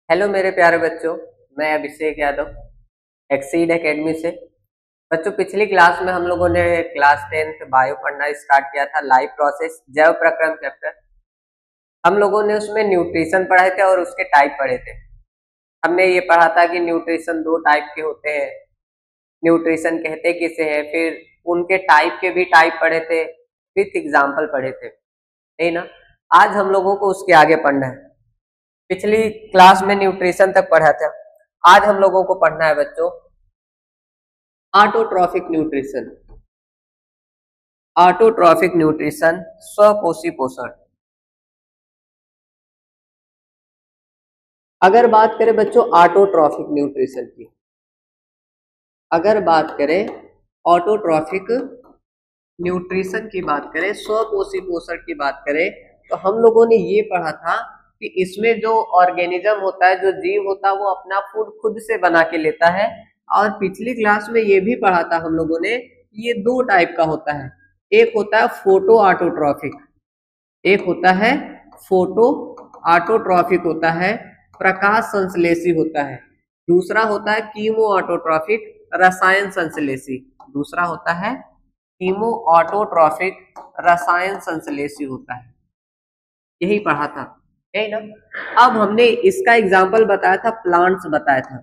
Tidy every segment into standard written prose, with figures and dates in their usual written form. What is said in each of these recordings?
Hello मेरे प्यारे बच्चों। मैं अभिषेक यादव एक्सीड एकेडमी से। बच्चों, पिछली क्लास में हम लोगों ने क्लास 10th बायो पढ़ना स्टार्ट किया था। लाइफ प्रोसेस जैव प्रक्रम चैप्टर हम लोगों ने उसमें न्यूट्रिशन पढ़े थे और उसके टाइप पढ़े थे। हमने ये पढ़ा था कि न्यूट्रिशन दो टाइप के होते हैं, न्यूट्रिशन कहते किसे हैं, फिर उनके टाइप के भी टाइप पढ़े थे, विथ एग्जाम्पल पढ़े थे, नहीं ना। आज हम लोगों को उसके आगे पढ़ना है। पिछली क्लास में न्यूट्रिशन तक पढ़ा था। आज हम लोगों को पढ़ना है बच्चों ऑटोट्रॉफिक न्यूट्रिशन। ऑटोट्रॉफिक न्यूट्रिशन, स्वपोषी पोषण। अगर बात करें बच्चों ऑटोट्रॉफिक न्यूट्रिशन की, अगर बात करें ऑटोट्रॉफिक न्यूट्रिशन की बात करें, स्वपोषी पोषण की बात करें, तो हम लोगों ने ये पढ़ा था कि इसमें जो ऑर्गेनिज्म होता है, जो जीव होता है, वो अपना फूड खुद से बना के लेता है। और पिछली क्लास में ये भी पढ़ा था हम लोगों ने, ये दो टाइप का होता है। एक होता है फोटो ऑटोट्रॉफिक, एक होता है फोटो ऑटोट्रॉफिक होता है, प्रकाश संश्लेषी होता है। दूसरा होता है कीमो ऑटोट्रॉफिक, रसायन संश्लेषी। दूसरा होता है कीमो ऑटोट्रॉफिक, रसायन संश्लेषी होता है। यही पढ़ा था, है ना। अब हमने इसका एग्जाम्पल बताया था, प्लांट्स बताया था।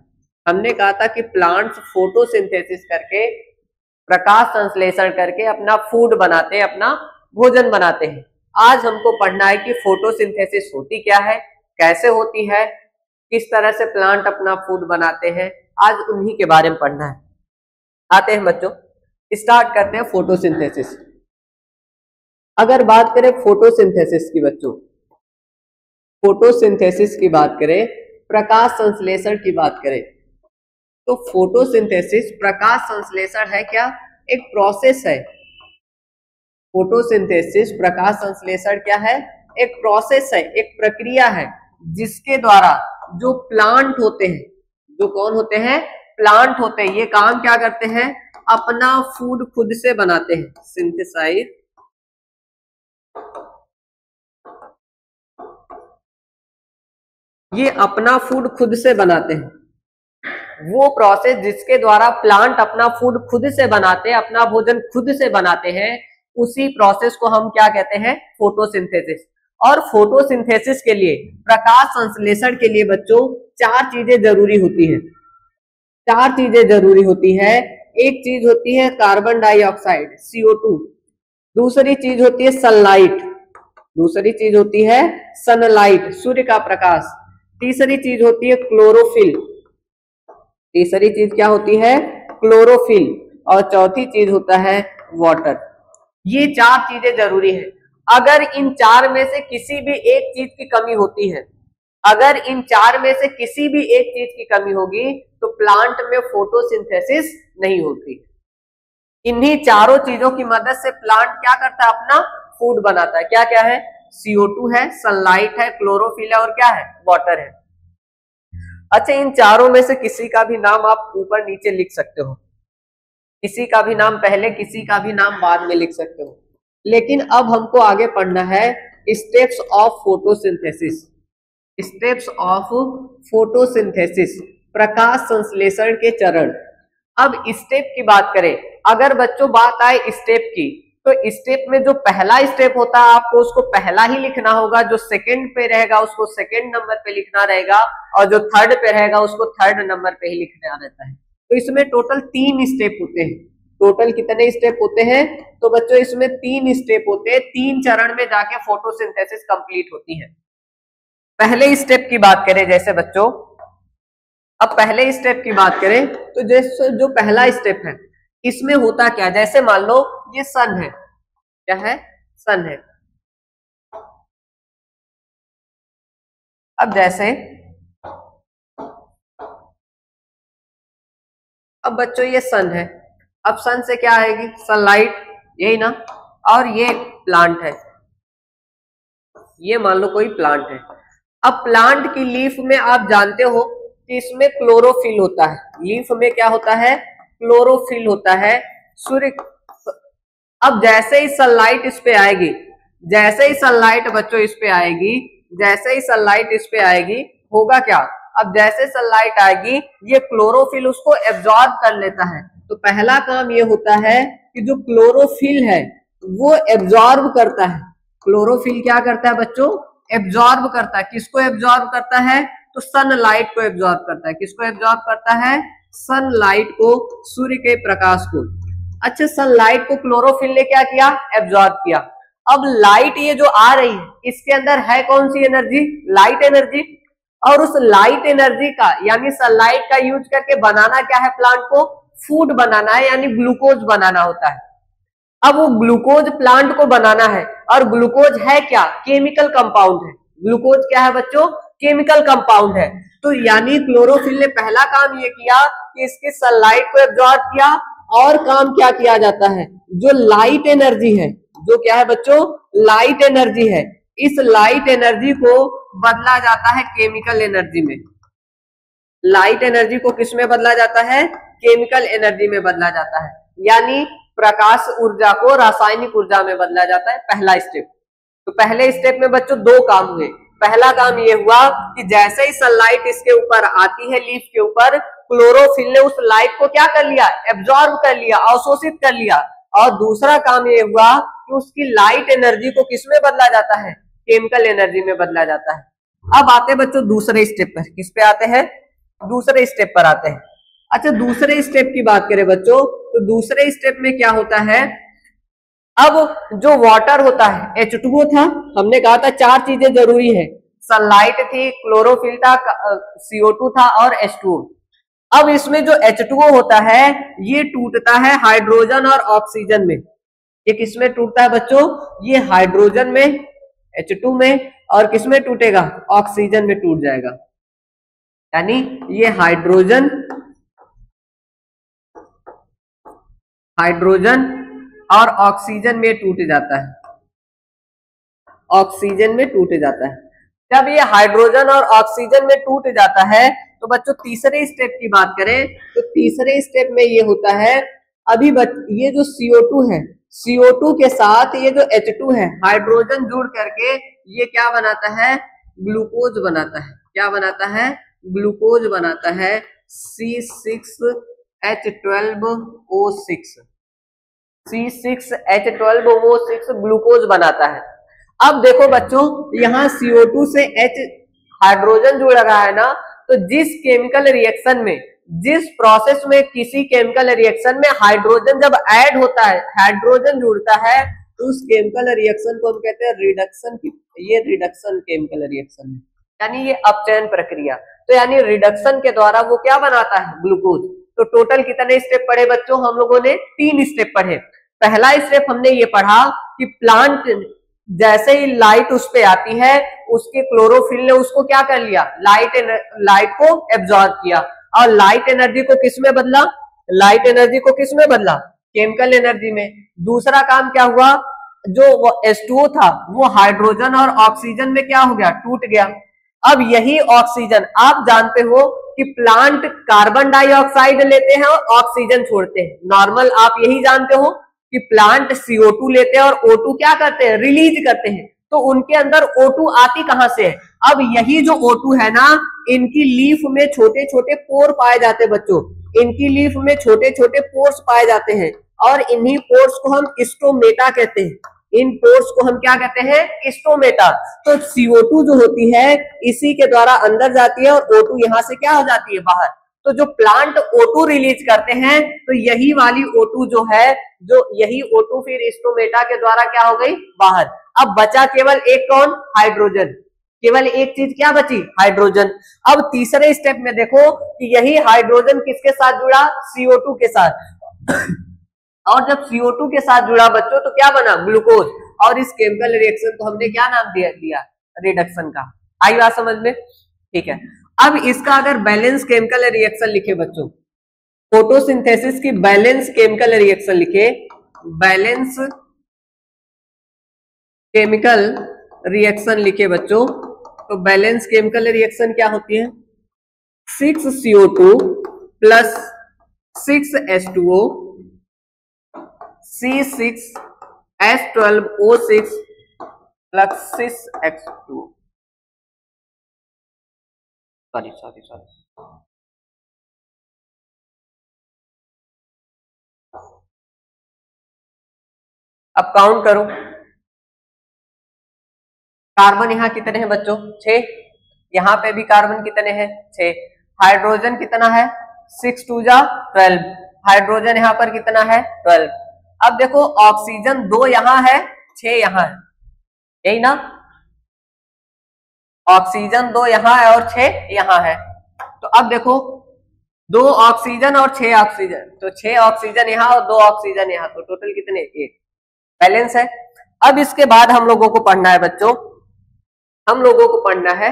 हमने कहा था कि प्लांट्स फोटोसिंथेसिस करके, प्रकाश संश्लेषण करके अपना फूड बनाते हैं, अपना भोजन बनाते हैं। आज हमको पढ़ना है कि फोटोसिंथेसिस होती क्या है, कैसे होती है, किस तरह से प्लांट अपना फूड बनाते हैं। आज उन्हीं के बारे में पढ़ना है। आते हैं बच्चों, स्टार्ट करते हैं फोटोसिंथेसिस। अगर बात करें फोटोसिंथेसिस की बच्चों, फोटोसिंथेसिस की बात करें, प्रकाश संश्लेषण की बात करें, तो फोटोसिंथेसिस प्रकाश संश्लेषण है क्या? एक प्रोसेस है। फोटोसिंथेसिस प्रकाश संश्लेषण क्या है? एक प्रोसेस है, एक प्रक्रिया है, जिसके द्वारा जो प्लांट होते हैं, जो कौन होते हैं? प्लांट होते हैं। ये काम क्या करते हैं? अपना फूड खुद से बनाते हैं, सिंथेसाइज। ये अपना फूड खुद से बनाते हैं। वो प्रोसेस जिसके द्वारा प्लांट अपना फूड खुद से बनाते हैं, अपना भोजन खुद से बनाते हैं, उसी प्रोसेस को हम क्या कहते हैं? फोटोसिंथेसिस। और फोटोसिंथेसिस के लिए, प्रकाश संश्लेषण के लिए बच्चों, चार चीजें जरूरी होती हैं। चार चीजें जरूरी होती है। एक चीज होती है कार्बन डाइऑक्साइड, CO2। दूसरी चीज होती है सनलाइट। दूसरी चीज होती है सनलाइट, सूर्य का प्रकाश। तीसरी चीज होती है क्लोरोफिल। तीसरी चीज क्या होती है? क्लोरोफिल। और चौथी चीज होता है वाटर। ये चार चीजें जरूरी है। अगर इन चार में से किसी भी एक चीज की कमी होती है, अगर इन चार में से किसी भी एक चीज की कमी होगी, तो प्लांट में फोटोसिंथेसिस नहीं होती। इन्हीं चारों चीजों की मदद से प्लांट क्या करता है? अपना फूड बनाता है। क्या क्या है? CO2 है, सनलाइट है, क्लोरोफिल है, और क्या है? वाटर है। अच्छा, इन चारों में से किसी का भी नाम आप ऊपर नीचे लिख सकते हो, किसी का भी नाम पहले, किसी का भी नाम बाद में लिख सकते हो। लेकिन अब हमको आगे पढ़ना है steps of photosynthesis. Steps of photosynthesis, प्रकाश संश्लेषण के चरण। अब स्टेप की बात करें, अगर बच्चों बात आए स्टेप की, तो स्टेप में जो पहला स्टेप होता है, आपको उसको पहला ही लिखना होगा। जो सेकंड पे रहेगा उसको सेकंड नंबर पे लिखना रहेगा, और जो थर्ड पे रहेगा उसको थर्ड नंबर पे ही लिखना रहता है। तो इसमें टोटल 3 स्टेप होते हैं। टोटल कितने स्टेप होते हैं? तो बच्चों इसमें 3 स्टेप होते हैं। 3 चरण में जाके फोटोसिंथेसिस कंप्लीट होती है। पहले स्टेप की बात करें, जैसे बच्चों, अब पहले स्टेप की बात करें, तो जैसे जो पहला स्टेप है, इसमें होता क्या? जैसे मान लो ये सन है। क्या है? सन है। अब जैसे, अब बच्चों ये सन है। अब सन से क्या आएगी? सनलाइट, यही ना। और ये प्लांट है, ये मान लो कोई प्लांट है। अब प्लांट की लीफ में आप जानते हो कि इसमें क्लोरोफिल होता है। लीफ में क्या होता है? क्लोरोफिल होता है, सूर्य। अब जैसे ही सनलाइट इस पे आएगी, जैसे ही सनलाइट बच्चों इस पे आएगी, जैसे ही सनलाइट इस पे आएगी, होगा क्या? अब जैसे सनलाइट आएगी ये क्लोरोफिल उसको एब्जॉर्ब कर लेता है। तो पहला काम ये होता है कि जो क्लोरोफिल है वो एब्जॉर्ब करता है। क्लोरोफिल क्या करता है बच्चों? एब्जॉर्ब करता है। किसको एब्जॉर्ब करता है? तो सनलाइट को एब्जॉर्ब करता है। किसको एब्जॉर्ब करता है? सनलाइट को, सूर्य के प्रकाश को। अच्छा, सनलाइट को क्लोरोफिल ने क्या किया? एब्जॉर्ब किया। अब लाइट ये जो आ रही है इसके अंदर है कौन सी एनर्जी? Light energy. और उस लाइट एनर्जी का यानी सनलाइट का यूज करके बनाना क्या है प्लांट को? फूड बनाना है, यानी ग्लूकोज बनाना होता है। अब वो ग्लूकोज प्लांट को बनाना है, और ग्लूकोज है क्या? केमिकल कंपाउंड है। ग्लूकोज क्या है बच्चों? केमिकल कंपाउंड है। तो यानी क्लोरोफिल ने पहला काम ये किया कि इसकी सनलाइट को एब्जॉर्ब किया। और काम क्या किया जाता है? जो लाइट एनर्जी है, जो क्या है बच्चों? लाइट एनर्जी है, इस लाइट एनर्जी को बदला जाता है केमिकल एनर्जी में। लाइट एनर्जी को किस में बदला जाता है? केमिकल एनर्जी में बदला जाता है, यानी प्रकाश ऊर्जा को रासायनिक ऊर्जा में बदला जाता है। पहला स्टेप। तो पहले स्टेप में बच्चों दो काम हुए। पहला काम ये हुआ कि जैसे ही सनलाइट इसके ऊपर आती है, लीफ के ऊपर, क्लोरोफिल ने उस लाइट को क्या कर लिया? एब्जॉर्ब कर लिया, अवशोषित कर लिया। और दूसरा काम ये हुआ कि उसकी लाइट एनर्जी को किस में बदला जाता है? केमिकल एनर्जी में बदला जाता है। अब आते हैं बच्चों दूसरे स्टेप पर। किस पे आते हैं? दूसरे स्टेप पर आते हैं। अच्छा, दूसरे स्टेप की बात करें बच्चों, तो दूसरे स्टेप में क्या होता है? अब जो वाटर होता है, H2O था, हमने कहा था चार चीजें जरूरी है। सनलाइट थी, क्लोरोफिल था, CO2 था और H2O। अब इसमें जो H2O होता है ये टूटता है हाइड्रोजन और ऑक्सीजन में। ये किसमें टूटता है बच्चों? ये हाइड्रोजन में, H2 में, और किसमें टूटेगा? ऑक्सीजन में टूट जाएगा। यानी ये हाइड्रोजन और ऑक्सीजन में टूट जाता है। ऑक्सीजन में टूट जाता है। जब ये हाइड्रोजन और ऑक्सीजन में टूट जाता है तो बच्चों तीसरे स्टेप की बात करें तो तीसरे स्टेप में ये होता है, अभी ये जो CO2 है, CO2 के साथ ये जो H2 है, हाइड्रोजन जुड़ करके ये क्या बनाता है? ग्लूकोज बनाता है। क्या बनाता है? ग्लूकोज बनाता है, C6H12O6। C6H12O6 ग्लूकोज बनाता है। अब देखो बच्चों, यहाँ CO2 से H हाइड्रोजन जुड़ रहा है ना, तो जिस केमिकल रिएक्शन में, जिस प्रोसेस में किसी केमिकल रिएक्शन में हाइड्रोजन जब ऐड होता है, हाइड्रोजन जुड़ता है, तो उस केमिकल रिएक्शन को हम कहते हैं रिडक्शन। ये रिडक्शन केमिकल रिएक्शन है, यानी ये अपचयन प्रक्रिया। तो यानी रिडक्शन के द्वारा वो क्या बनाता है? ग्लूकोज। तो टोटल कितने स्टेप पढ़े बच्चों? हम लोगों ने 3 स्टेप पढ़े। पहला स्टेप हमने ये पढ़ा कि प्लांट जैसे ही लाइट उस पे आती है, उसके क्लोरोफिल ने उसको क्या कर लिया? लाइट को एब्जॉर्ब किया। और लाइट एनर्जी को किस में बदला? लाइट एनर्जी को किस में बदला? केमिकल एनर्जी में। दूसरा काम क्या हुआ? जो H2O था वो हाइड्रोजन और ऑक्सीजन में क्या हो गया? टूट गया। अब यही ऑक्सीजन, आप जानते हो कि प्लांट कार्बन डाइऑक्साइड लेते हैं और ऑक्सीजन छोड़ते हैं। नॉर्मल आप यही जानते हो कि प्लांट CO2 लेते हैं और O2 क्या करते हैं? रिलीज करते हैं। तो उनके अंदर O2 आती कहां से है? अब यही जो O2 है ना, इनकी लीफ में छोटे छोटे पोर पाए जाते हैं बच्चों। इनकी लीफ में छोटे छोटे पोर्स पाए जाते हैं, और इन्हीं पोर्स को हम स्टोमेटा कहते हैं। इन पोर्स को हम क्या कहते हैं? स्टोमेटा। तो CO2 जो होती है इसी के द्वारा अंदर जाती है, और O2 यहां से क्या हो जाती है? बाहर। तो जो प्लांट O2 रिलीज करते हैं, तो यही वाली O2 जो है, जो यही O2 फिर स्टोमेटा के द्वारा क्या हो गई? बाहर। अब बचा केवल एक कौन? हाइड्रोजन। केवल एक चीज क्या बची? हाइड्रोजन। अब तीसरे स्टेप में देखो कि यही हाइड्रोजन किसके साथ जुड़ा? CO2 के साथ। और जब CO2 के साथ जुड़ा बच्चों तो क्या बना? ग्लूकोज। और इस केमिकल रिएक्शन को हमने क्या नाम दिया? रिडक्शन का। आई बात समझ में? ठीक है। अब इसका अगर बैलेंस केमिकल रिएक्शन लिखे बच्चों, फोटोसिंथेसिस की बैलेंस केमिकल रिएक्शन लिखे, बैलेंस केमिकल रिएक्शन लिखे बच्चों, तो बैलेंस केमिकल रिएक्शन क्या होती है? 6CO2 plus 6H2O, C6H12O6 plus 6H2O। Sorry sorry sorry, अब काउंट करो, कार्बन यहाँ कितने हैं बच्चों? 6। यहाँ पे भी कार्बन कितने हैं? 6। हाइड्रोजन कितना है? 6 2 जा 12। हाइड्रोजन यहाँ पर कितना है? 12। अब देखो ऑक्सीजन 2 यहाँ है, 6 यहाँ है, यही ना? ऑक्सीजन 2 यहाँ है और 6 यहाँ है। तो अब देखो 2 ऑक्सीजन और 6 ऑक्सीजन, तो 6 ऑक्सीजन यहाँ और 2 ऑक्सीजन यहाँ, तो टोटल कितने? 1। बैलेंस है। अब इसके बाद हम लोगों को पढ़ना है बच्चों, हम लोगों को पढ़ना है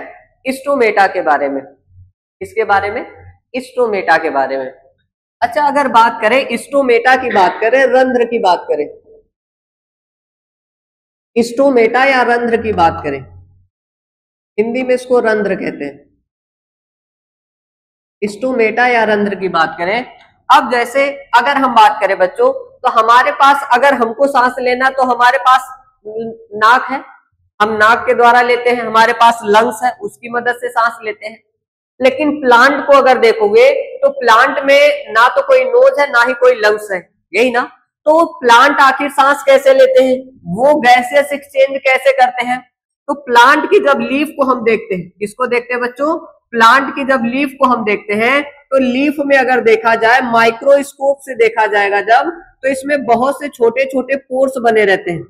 स्टोमेटा के बारे में। किसके बारे में? स्टोमेटा के बारे में। अच्छा, अगर बात करें स्टोमेटा की बात करें, रंध्र की बात करें, स्टोमेटा या रंध्र की बात करें, हिंदी में इसको रंध्र कहते हैं। स्टोमेटा या रंध्र की बात करें, अब जैसे अगर हम बात करें बच्चों, तो हमारे पास अगर हमको सांस लेना तो हमारे पास नाक है, हम नाक के द्वारा लेते हैं, हमारे पास लंग्स है, उसकी मदद से सांस लेते हैं। लेकिन प्लांट को अगर देखोगे तो प्लांट में ना तो कोई नोज है ना ही कोई लंग्स है, यही ना? तो प्लांट आखिर सांस कैसे लेते हैं? वो गैसेस एक्सचेंज कैसे करते हैं? तो प्लांट की जब लीफ को हम देखते हैं, किसको देखते हैं बच्चों? प्लांट की जब लीफ को हम देखते हैं तो लीफ में अगर देखा जाए, माइक्रोस्कोप से देखा जाएगा जब, तो इसमें बहुत से छोटे छोटे पोर्स बने रहते हैं।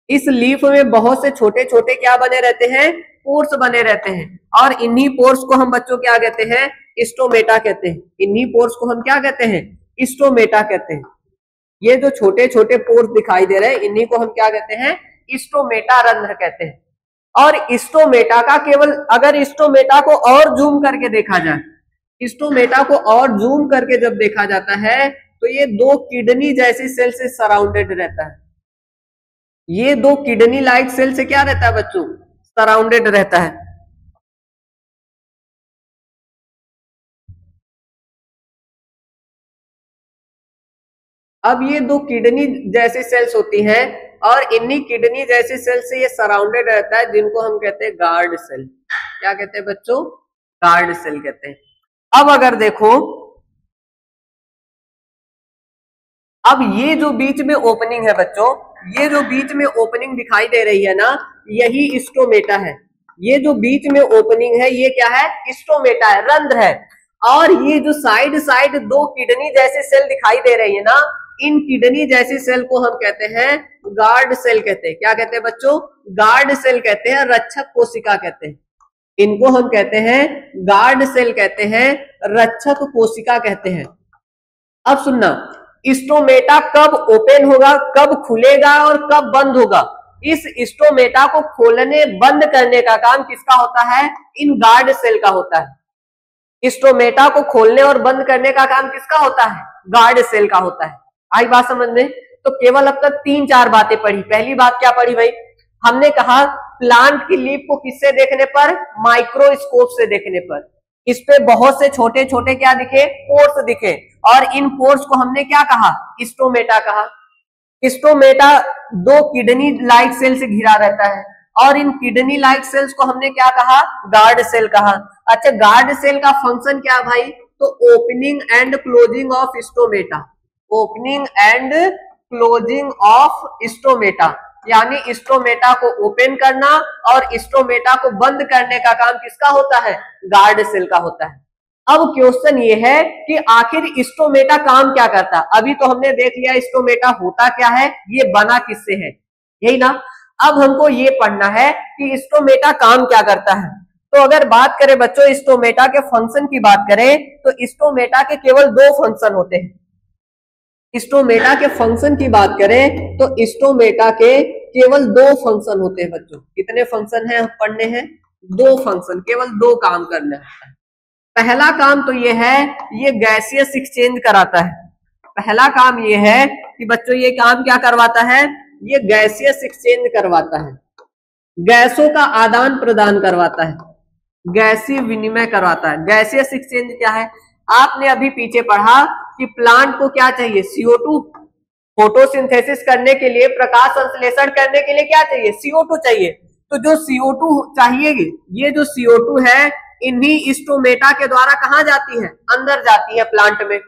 इस लीफ में बहुत से छोटे छोटे क्या बने रहते हैं? पोर्स बने रहते हैं। और इन्हीं पोर्स को हम बच्चों क्या कहते हैं? स्टोमेटा कहते हैं। इन्हीं पोर्स को हम क्या कहते हैं? स्टोमेटा कहते हैं। ये जो छोटे छोटे पोर्स दिखाई दे रहे हैं, इन्हीं को हम क्या कहते हैं? स्टोमेटा रंध्र कहते हैं। और स्टोमेटा का केवल, अगर स्टोमेटा को और जूम करके देखा जाए, स्टोमेटा को और जूम करके जब देखा जाता है तो ये 2 किडनी जैसी सेल से सराउंडेड रहता है। ये 2 किडनी लाइक सेल से क्या रहता है बच्चों? सराउंडेड रहता है। अब ये 2 किडनी जैसी सेल्स होती हैं और इन्हीं किडनी जैसी सेल से ये सराउंडेड रहता है, जिनको हम कहते हैं गार्ड सेल। क्या कहते हैं बच्चों? गार्ड सेल कहते हैं। अब अगर देखो, अब ये जो बीच में ओपनिंग है बच्चों, ये जो बीच में ओपनिंग दिखाई दे रही है ना, यही स्टोमेटा है। ये जो बीच में ओपनिंग है, ये क्या है? स्टोमेटा है, रंध्र है। और ये जो साइड साइड 2 किडनी जैसी सेल दिखाई दे रही है ना, इन किडनी जैसी सेल को हम कहते हैं गार्ड सेल कहते हैं। क्या कहते हैं बच्चों? गार्ड सेल कहते हैं, रक्षक कोशिका कहते हैं। इनको हम कहते हैं गार्ड सेल कहते हैं, रक्षक कोशिका कहते हैं। अब सुनना, स्टोमेटा कब ओपन होगा, कब खुलेगा और कब बंद होगा? इस स्टोमेटा को खोलने बंद करने का काम किसका होता है? इन गार्ड सेल का होता है। स्टोमेटा को खोलने और बंद करने का काम किसका होता है? गार्ड सेल का होता है। आई बात समझ में? तो केवल अब तक 3-4 बातें पढ़ी। पहली बात क्या पढ़ी भाई? हमने कहा प्लांट की लीफ को किससे देखने पर? माइक्रोस्कोप से देखने पर। इस पे बहुत से छोटे छोटे क्या दिखे? पोर्स दिखे। और इन पोर्स को हमने क्या कहा? स्टोमेटा कहा। स्टोमेटा 2 किडनी लाइक सेल से घिरा रहता है और इन किडनी लाइक सेल्स को हमने क्या कहा? गार्ड सेल कहा। अच्छा, गार्ड सेल का फंक्शन क्या भाई? तो opening and closing of stomata. Opening and closing of stomata, यानी स्टोमेटा को ओपन करना और स्टोमेटा को बंद करने का काम किसका होता है? गार्ड सेल का होता है। अब क्वेश्चन ये है कि आखिर स्टोमेटा काम क्या करता है? अभी तो हमने देख लिया स्टोमेटा होता क्या है, ये बना किससे है, यही ना? अब हमको ये पढ़ना है कि स्टोमेटा काम क्या करता है। तो अगर बात करें बच्चों स्टोमेटा के फंक्शन की बात करें, तो स्टोमेटा के केवल 2 फंक्शन होते हैं। स्टोमेटा के फंक्शन की बात करें तो स्टोमेटा के केवल 2 फंक्शन होते हैं बच्चों। कितने फंक्शन हैं पढ़ने हैं? 2 फंक्शन, केवल 2 काम करना है। पहला काम तो ये है, ये गैसियस एक्सचेंज कराता है। पहला काम ये है कि बच्चों ये काम क्या करवाता है? ये गैसियस एक्सचेंज करवाता है, गैसों का आदान प्रदान करवाता है, गैसीय विनिमय करवाता है। गैसियस एक्सचेंज क्या है? आपने अभी पीछे पढ़ा कि प्लांट को क्या चाहिए? CO2। फोटोसिंथेसिस करने के लिए, प्रकाश संश्लेषण करने के लिए क्या चाहिए? CO2 चाहिए। तो जो CO2 चाहिए, ये जो CO2 है, इन्हीं स्टोमेटा के द्वारा कहाँ जाती है, अंदर जाती है प्लांट में।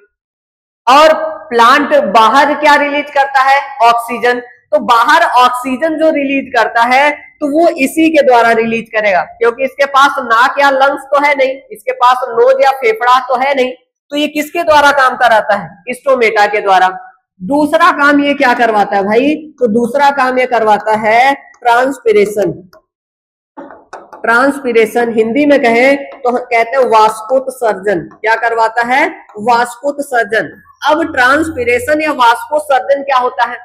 और प्लांट बाहर क्या रिलीज करता है, ऑक्सीजन। तो बाहर ऑक्सीजन जो रिलीज करता है तो वो इसी के द्वारा रिलीज करेगा, क्योंकि इसके पास नाक या लंग्स तो है नहीं, इसके पास नोज या फेफड़ा तो है नहीं, तो ये किसके द्वारा काम कराता है, स्टोमेटा के द्वारा। दूसरा काम ये क्या करवाता है भाई, तो दूसरा काम ये करवाता है ट्रांसपिरेशन। ट्रांसपिरेशन हिंदी में कहे तो कहते हैं वाष्पोत्सर्जन। क्या करवाता है, वाष्पोत्सर्जन। अब ट्रांसपिरेशन या वाष्पोत्सर्जन क्या होता है,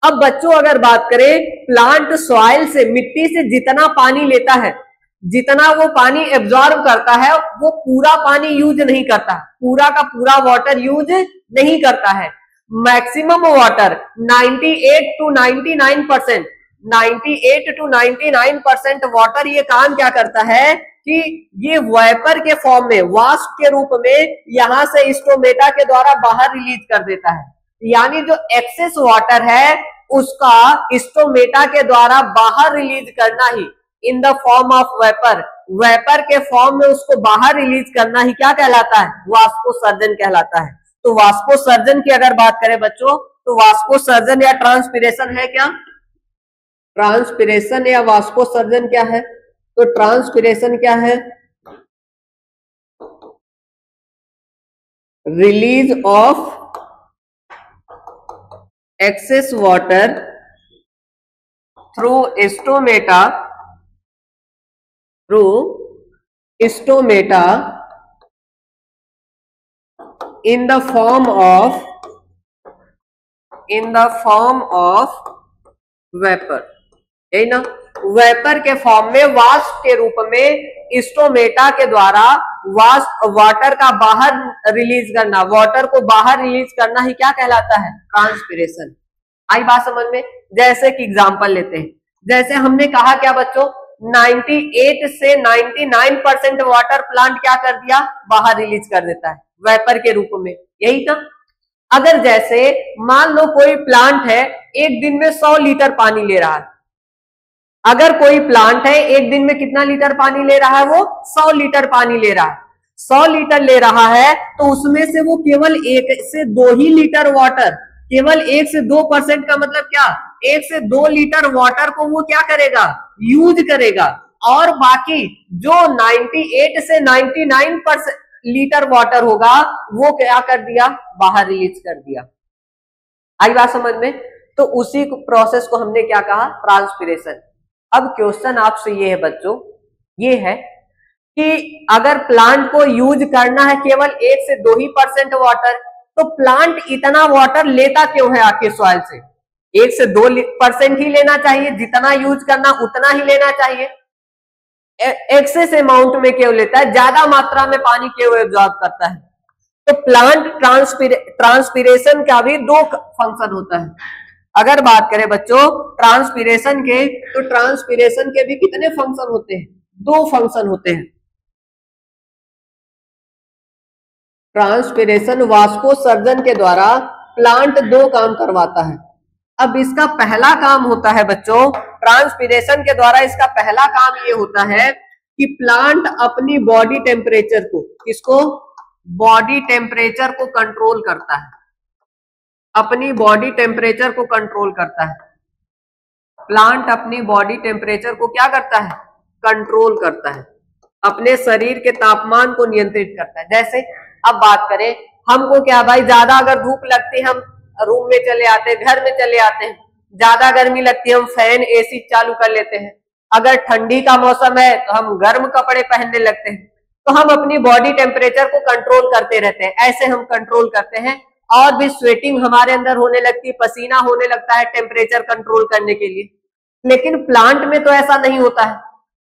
अब बच्चों अगर बात करें, प्लांट सॉइल से, मिट्टी से जितना पानी लेता है, जितना वो पानी एब्जॉर्ब करता है, वो पूरा पानी यूज नहीं करता, पूरा का पूरा वाटर यूज नहीं करता है। Maximum water 98 to 99%, 98 to 99% water ये काम क्या करता है कि ये वेपर के फॉर्म में, वाष्प के रूप में यहां से स्टोमेटा के द्वारा बाहर रिलीज कर देता है। यानी जो एक्सेस वाटर है उसका स्टोमेटा के द्वारा बाहर रिलीज करना ही, in the form of vapour, vapour के फॉर्म में उसको बाहर रिलीज करना ही क्या कहलाता है, वाष्पोत्सर्जन कहलाता है। तो वाष्पोत्सर्जन की अगर बात करें बच्चों, तो वाष्पोत्सर्जन या ट्रांसपिरेशन है क्या, ट्रांसपिरेशन या वाष्पोत्सर्जन क्या है, तो ट्रांसपिरेशन क्या है, release of excess water through stomata in the form of vapor, यही ना, वेपर के फॉर्म में, वाष्प के रूप में स्टोमेटा के द्वारा वाटर का बाहर रिलीज करना, वाटर को बाहर रिलीज करना ही क्या कहलाता है, ट्रांसपिरेशन। आई बात समझ में। जैसे कि एग्जांपल लेते हैं, जैसे हमने कहा क्या बच्चों, 98 से 99% वाटर प्लांट क्या कर दिया, बाहर रिलीज कर देता है वेपर के रूप में, यही था। अगर जैसे मान लो कोई प्लांट है एक दिन में 100 लीटर पानी ले रहा है, अगर कोई प्लांट है एक दिन में कितना लीटर पानी ले रहा है, वो 100 लीटर पानी ले रहा है, 100 लीटर ले रहा है, तो उसमें से वो केवल 1 से 2 ही लीटर वाटर, केवल 1 से 2% का मतलब क्या, 1 से 2 लीटर वाटर को वो क्या करेगा, यूज करेगा, और बाकी जो 98 से 99% लीटर वाटर होगा वो क्या कर दिया, बाहर रिलीज कर दिया। आई बात समझ में। तो उसी प्रोसेस को हमने क्या कहा, ट्रांसपिरेशन। अब क्वेश्चन आपसे ये है बच्चों, ये है कि अगर प्लांट को यूज करना है केवल 1 से 2 ही % वाटर, तो प्लांट इतना वाटर लेता क्यों है आखिर सॉइल से, 1 से 2% ही लेना चाहिए, जितना यूज करना उतना ही लेना चाहिए, एक्सेस अमाउंट में क्यों लेता है, ज्यादा मात्रा में पानी क्यों एब्जॉर्ब करता है। तो प्लांट ट्रांसपिरेशन का भी 2 फंक्शन होता है। अगर बात करें बच्चों ट्रांसपिरेशन के, तो ट्रांसपिरेशन के भी कितने फंक्शन होते हैं, 2 फंक्शन होते हैं। ट्रांसपिरेशन वाष्पोत्सर्जन के द्वारा प्लांट 2 काम करवाता है। अब इसका पहला काम होता है बच्चों, ट्रांसपिरेशन के द्वारा इसका पहला काम ये होता है कि प्लांट अपनी बॉडी टेम्परेचर को, इसको बॉडी टेम्परेचर को कंट्रोल करता है, अपनी बॉडी टेम्परेचर को कंट्रोल करता है। प्लांट अपनी बॉडी टेम्परेचर को क्या करता है, कंट्रोल करता है, अपने शरीर के तापमान को नियंत्रित करता है। जैसे अब बात करें, हमको क्या भाई, ज्यादा अगर धूप लगती है हम रूम में चले आते हैं, घर में चले आते हैं, ज्यादा गर्मी लगती है हम फैन एसी चालू कर लेते हैं, अगर ठंडी का मौसम है तो हम गर्म कपड़े पहनने लगते हैं। तो हम अपनी बॉडी टेम्परेचर को कंट्रोल करते रहते हैं, ऐसे हम कंट्रोल करते हैं, और भी स्वेटिंग हमारे अंदर होने लगती है, पसीना होने लगता है टेम्परेचर कंट्रोल करने के लिए। लेकिन प्लांट में तो ऐसा नहीं होता है।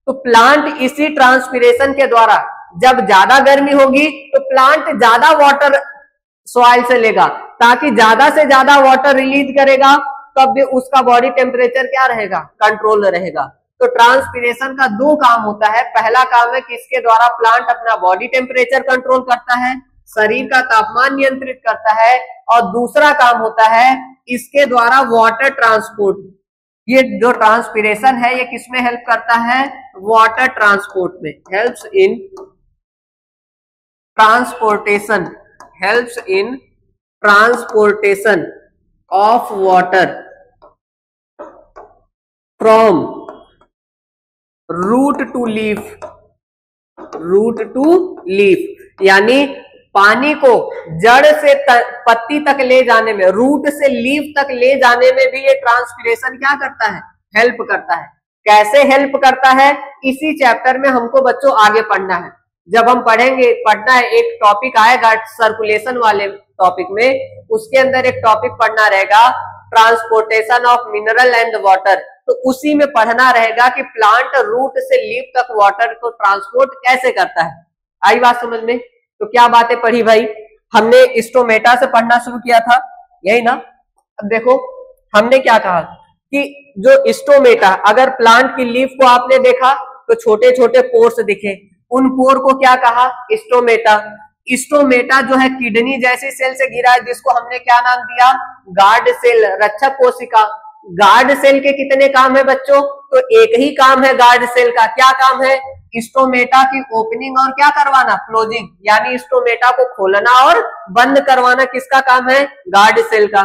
तो प्लांट इसी ट्रांसपिरेशन के द्वारा, जब ज्यादा गर्मी होगी तो प्लांट ज्यादा वाटर सॉइल से लेगा, ताकि ज्यादा से ज्यादा वाटर रिलीज करेगा, तब भी उसका बॉडी टेम्परेचर क्या रहेगा, कंट्रोल रहेगा। तो ट्रांसपिरेशन का 2 काम होता है। पहला काम है कि इसके द्वारा प्लांट अपना बॉडी टेम्परेचर कंट्रोल करता है, शरीर का तापमान नियंत्रित करता है, और दूसरा काम होता है इसके द्वारा वाटर ट्रांसपोर्ट, ये जो ट्रांसपिरेशन है ये किसमें हेल्प करता है? वाटर ट्रांसपोर्ट में। Helps in transportation, helps in transportation of water from root to leaf, root to leaf, यानी पानी को जड़ से पत्ती तक ले जाने में, रूट से लीफ तक ले जाने में भी ये ट्रांसपिरेशन क्या करता है? हेल्प करता है। कैसे हेल्प करता है? इसी चैप्टर में हमको बच्चों आगे पढ़ना है। जब हम पढ़ना है, एक टॉपिक आएगा सर्कुलेशन वाले टॉपिक में, उसके अंदर एक टॉपिक पढ़ना रहेगा transportation of mineral and water. तो उसी में पढ़ना रहेगा कि प्लांट रूट से लीफ तक वाटर को ट्रांसपोर्ट कैसे करता है। आई बात समझ में? तो क्या बातें पढ़ी भाई? हमने स्टोमेटा से पढ़ना शुरू किया था, यही ना? अब देखो हमने क्या कहा कि जो स्टोमेटा, अगर प्लांट की लीफ को आपने देखा तो छोटे छोटे पोर्स दिखे, उन पोर को क्या कहा? स्टोमेटा। स्टोमेटा जो है किडनी जैसी सेल से घिरा है, जिसको हमने क्या नाम दिया? गार्ड सेल, रक्षक कोशिका। गार्ड सेल के कितने काम है बच्चों? तो एक ही काम है गार्ड सेल का। क्या काम है? स्टोमेटा की ओपनिंग और क्या करवाना? क्लोजिंग, यानी स्टोमेटा को खोलना और बंद करवाना किसका काम है? गार्ड सेल का।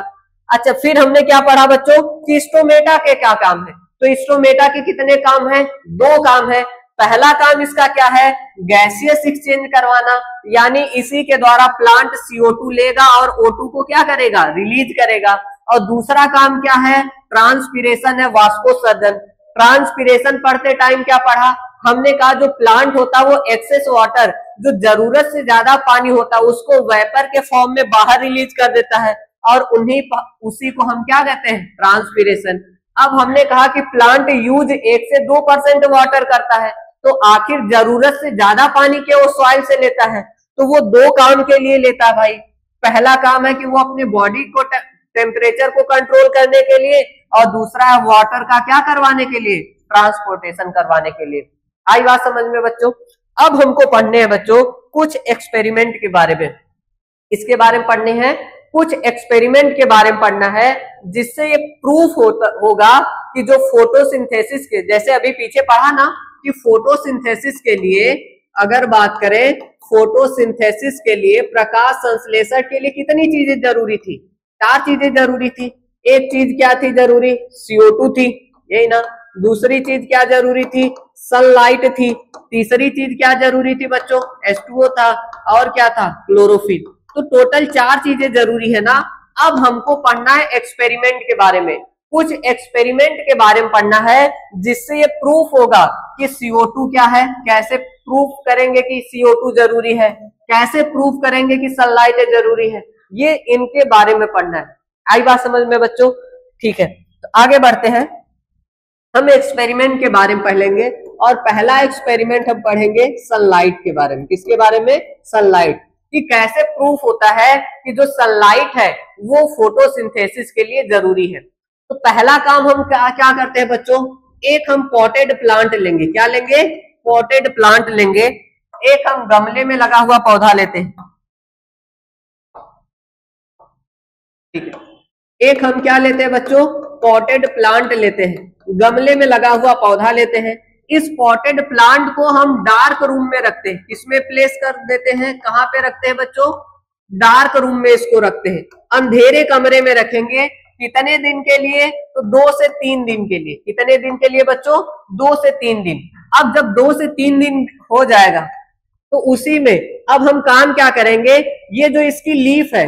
अच्छा, फिर हमने क्या पढ़ा बच्चों कि स्टोमेटा के क्या काम है? तो स्टोमेटा के कितने काम है? दो काम है। पहला काम इसका क्या है? गैसियस एक्सचेंज करवाना, यानी इसी के द्वारा प्लांट CO2 लेगा और O2 को क्या करेगा? रिलीज करेगा। और दूसरा काम क्या है? ट्रांसपिरेशन है, वाष्पोत्सर्जन। ट्रांसपिरेशन पढ़ते टाइम क्या पढ़ा? हमने कहा जो प्लांट होता है वो एक्सेस वाटर, जो जरूरत से ज्यादा पानी होता है उसको वेपर के फॉर्म में बाहर रिलीज कर देता है, और उसी को हम क्या कहते हैं? ट्रांसपिरेशन। अब हमने कहा कि प्लांट यूज 1 से 2% वाटर करता है, तो आखिर जरूरत से ज्यादा पानी के वो सॉइल से लेता है, तो वो दो काम के लिए लेता है भाई। पहला काम है कि वो अपने बॉडी को टेम्परेचर को कंट्रोल करने के लिए, और दूसरा है वाटर का क्या करवाने के लिए? ट्रांसपोर्टेशन करवाने के लिए। आई बात समझ में बच्चों? अब हमको पढ़ने हैं बच्चों कुछ एक्सपेरिमेंट के बारे में। इसके बारे में पढ़ने हैं, कुछ एक्सपेरिमेंट के बारे में पढ़ना है, जिससे ये प्रूफ होगा कि जो फोटोसिंथेसिस के, जैसे अभी पीछे पढ़ा ना कि फोटोसिंथेसिस के लिए, अगर बात करें फोटोसिंथेसिस के लिए, प्रकाश संश्लेषण के लिए कितनी चीजें जरूरी थी? 4 चीजें जरूरी थी। एक चीज क्या थी जरूरी? CO2 थी, यही ना? दूसरी चीज क्या जरूरी थी? सनलाइट थी। तीसरी चीज क्या जरूरी थी बच्चों? H2O था। और क्या था? क्लोरोफिल। तो टोटल 4 चीजें जरूरी है ना। अब हमको पढ़ना है एक्सपेरिमेंट के बारे में, कुछ एक्सपेरिमेंट के बारे में पढ़ना है, जिससे ये प्रूफ होगा कि CO2 क्या है, कैसे प्रूफ करेंगे कि CO2 जरूरी है, कैसे प्रूफ करेंगे कि सनलाइट जरूरी है, ये इनके बारे में पढ़ना है। आई बात समझ में बच्चों? ठीक है, तो आगे बढ़ते हैं। हम एक्सपेरिमेंट के बारे में पढ़ेंगे, और पहला एक्सपेरिमेंट हम पढ़ेंगे सनलाइट के बारे में। किसके बारे में? सनलाइट, कि कैसे प्रूफ होता है कि जो सनलाइट है वो फोटोसिंथेसिस के लिए जरूरी है। तो पहला काम हम क्या करते हैं बच्चों? एक हम पॉटेड प्लांट लेंगे। क्या लेंगे? पॉटेड प्लांट लेंगे। एक हम गमले में लगा हुआ पौधा लेते हैं, ठीक है। एक हम क्या लेते हैं बच्चों? पॉटेड प्लांट लेते हैं, गमले में लगा हुआ पौधा लेते हैं। इस पॉटेड प्लांट को हम डार्क रूम में रखते हैं। किसमें प्लेस कर देते हैं? कहां पे रखते हैं बच्चों? डार्क रूम में इसको रखते हैं, अंधेरे कमरे में रखेंगे। कितने दिन के लिए? तो 2 से 3 दिन के लिए। कितने दिन के लिए बच्चों? 2 से 3 दिन। अब जब 2 से 3 दिन हो जाएगा तो उसी में अब हम काम क्या करेंगे? ये जो इसकी लीफ है,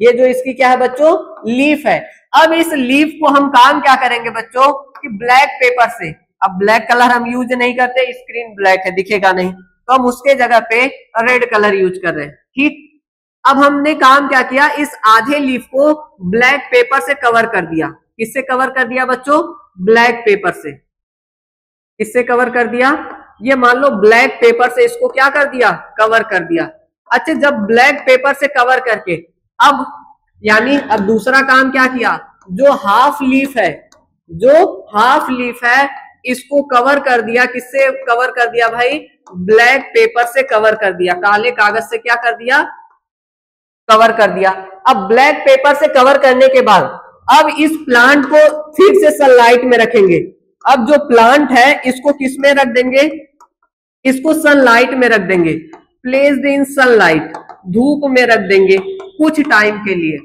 ये जो इसकी क्या है बच्चों? लीफ है। अब इस लीफ को हम काम क्या करेंगे बच्चों? कि ब्लैक पेपर से, अब ब्लैक कलर हम यूज नहीं करते, स्क्रीन ब्लैक है, दिखेगा नहीं, तो हम उसके जगह पे रेड कलर यूज कर रहे हैं, ठीक। अब हमने काम क्या किया? इस आधे लीफ को ब्लैक पेपर से कवर कर दिया। किससे कवर कर दिया बच्चों? ब्लैक पेपर से। किससे कवर कर दिया? ये मान लो ब्लैक पेपर से इसको क्या कर दिया? कवर कर दिया। अच्छा, जब ब्लैक पेपर से कवर करके अब यानी अब दूसरा काम क्या किया? जो हाफ लीफ है, जो हाफ लीफ है इसको कवर कर दिया। किससे कवर कर दिया भाई? ब्लैक पेपर से कवर कर दिया, काले कागज से क्या कर दिया? कवर कर दिया। अब ब्लैक पेपर से कवर करने के बाद अब इस प्लांट को फिर से सनलाइट में रखेंगे। अब जो प्लांट है इसको किस में रख देंगे, इसको सनलाइट में रख देंगे। प्लेस्ड इन सनलाइट, धूप में रख देंगे कुछ टाइम के लिए।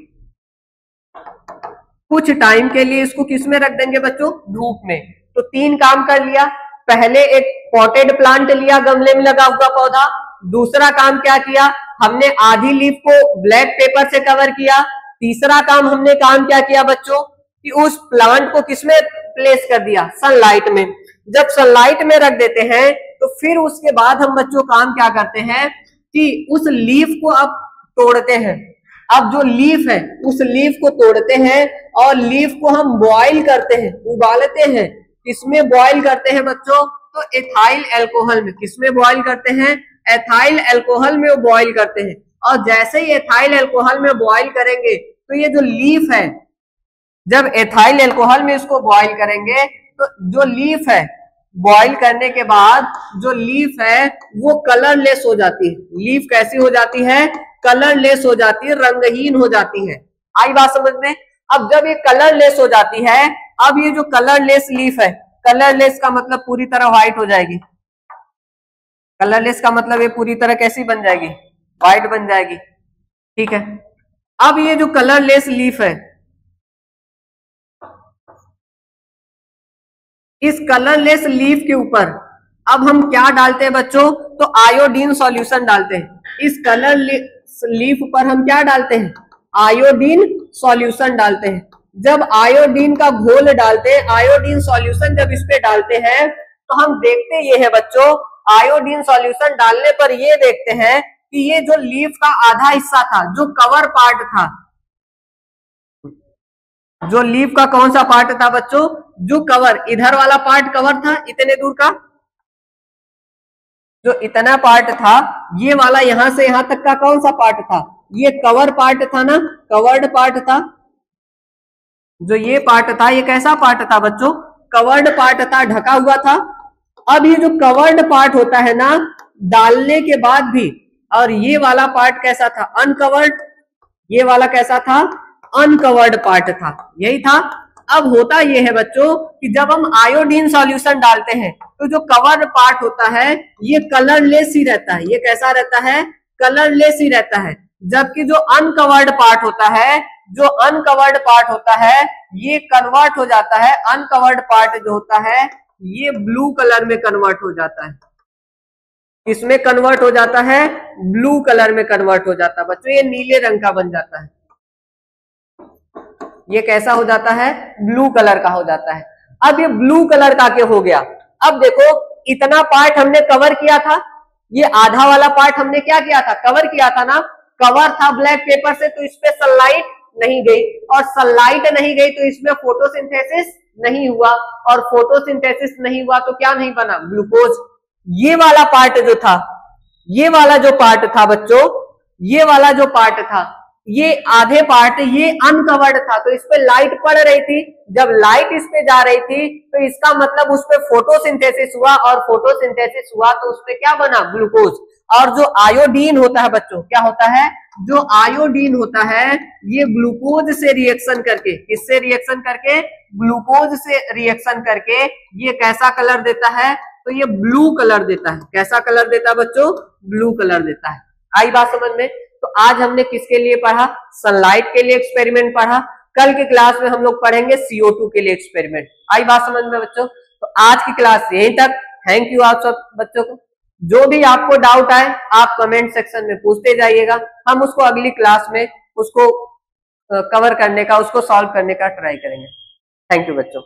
कुछ टाइम के लिए इसको किस में रख देंगे बच्चों, धूप में। तो 3 काम कर लिया। पहले एक पॉटेड प्लांट लिया, गमले में लगा हुआ पौधा। दूसरा काम क्या किया, हमने आधी लीफ को ब्लैक पेपर से कवर किया। तीसरा काम हमने काम क्या किया बच्चों, कि उस प्लांट को किसमें प्लेस कर दिया, सनलाइट में। जब सनलाइट में रख देते हैं तो फिर उसके बाद हम बच्चों काम क्या करते हैं कि उस लीफ को अब तोड़ते हैं। अब जो लीफ है उस लीफ को तोड़ते हैं और लीफ को हम बॉईल करते हैं, उबालते हैं। किसमें बॉईल करते हैं बच्चों, तो एथाइल अल्कोहल में। किसमें बॉईल करते हैं, एथाइल अल्कोहल में बॉईल करते हैं। और जैसे ही एथाइल अल्कोहल में बॉईल करेंगे तो ये जो लीफ है, जब एथाइल अल्कोहल में इसको बॉईल करेंगे तो जो लीफ है, बॉईल करने के बाद जो लीफ है वो कलरलेस हो जाती है। लीफ कैसी हो जाती है, कलरलेस हो जाती है, रंगहीन हो जाती है। आई बात समझ में। अब जब ये कलरलेस हो जाती है, अब ये जो कलरलेस लीफ है, कलरलेस का मतलब पूरी तरह व्हाइट हो जाएगी। कलरलेस का मतलब ये पूरी तरह कैसी बन जाएगी, व्हाइट बन जाएगी। ठीक है। अब ये जो कलरलेस लीफ है, इस कलरलेस लीफ के ऊपर अब हम क्या डालते हैं बच्चों, तो आयोडीन सॉल्यूशन डालते हैं। इस कलरलेस लीफ पर हम क्या डालते हैं, आयोडीन सॉल्यूशन डालते हैं। जब आयोडीन का घोल डालते हैं, आयोडीन सॉल्यूशन जब इस पे डालते हैं तो हम देखते ये है बच्चों, आयोडीन सॉल्यूशन डालने पर ये देखते हैं कि ये जो लीफ का आधा हिस्सा था, जो कवर पार्ट था, जो लीफ का कौन सा पार्ट था बच्चों, जो कवर, इधर वाला पार्ट कवर था इतने दूर का, जो इतना पार्ट था, ये वाला यहां से यहां तक का कौन सा पार्ट था, ये कवर पार्ट था ना, कवर्ड पार्ट था। जो ये पार्ट था ये कैसा पार्ट था बच्चों, कवर्ड पार्ट था, ढका हुआ था। अब ये जो कवर्ड पार्ट होता है ना, डालने के बाद भी, और ये वाला पार्ट कैसा था, अनकवर्ड। ये वाला कैसा था, अनकवर्ड पार्ट था, यही था। अब होता ये है बच्चों कि जब हम आयोडीन सॉल्यूशन डालते हैं तो जो कवर पार्ट होता है ये कलरलेस ही रहता है। ये कैसा रहता है, कलरलेस ही रहता है। जबकि जो अनकवर्ड पार्ट होता है, जो अनकवर्ड पार्ट होता है ये कन्वर्ट हो जाता है। अनकवर्ड पार्ट जो होता है ये ब्लू कलर में कन्वर्ट हो जाता है। इसमें कन्वर्ट हो जाता है, ब्लू कलर में कन्वर्ट हो जाता है बच्चों। ये नीले रंग का बन जाता है। ये कैसा हो जाता है, ब्लू कलर का हो जाता है। अब ये ब्लू कलर का क्या हो गया, अब देखो इतना पार्ट हमने कवर किया था, ये आधा वाला पार्ट हमने क्या किया था, कवर किया था ना, कवर था ब्लैक पेपर से, तो इस पे सनलाइट नहीं गई, और सनलाइट नहीं गई तो इसमें फोटोसिंथेसिस नहीं हुआ, और फोटोसिंथेसिस नहीं हुआ तो क्या नहीं बना, ग्लूकोज। ये वाला पार्ट जो था, ये वाला जो पार्ट था बच्चों, ये वाला जो पार्ट था, ये आधे पार्ट ये अनकवर्ड था, तो इस पे लाइट पड़ रही थी। जब लाइट इस पे जा रही थी तो इसका मतलब उस पे फोटोसिंथेसिस हुआ, और फोटोसिंथेसिस हुआ तो उस पे क्या बना, ग्लूकोज। और जो आयोडीन होता है बच्चों, क्या होता है, जो आयोडीन होता है ये ग्लूकोज से रिएक्शन करके, किससे रिएक्शन करके, ग्लूकोज से रिएक्शन करके ये कैसा कलर देता है, तो ये ब्लू कलर देता है। कैसा कलर देता है बच्चों, ब्लू कलर देता है। आई बात समझ में। तो आज हमने किसके लिए पढ़ा, सनलाइट के लिए एक्सपेरिमेंट पढ़ा। कल की क्लास में हम लोग पढ़ेंगे CO2 के लिए एक्सपेरिमेंट। आई बात समझ में बच्चों। तो आज की क्लास यहीं तक। थैंक यू आप सब बच्चों को। जो भी आपको डाउट आए आप कमेंट सेक्शन में पूछते जाइएगा, हम उसको अगली क्लास में उसको कवर करने का, उसको सॉल्व करने का ट्राई करेंगे। थैंक यू बच्चों।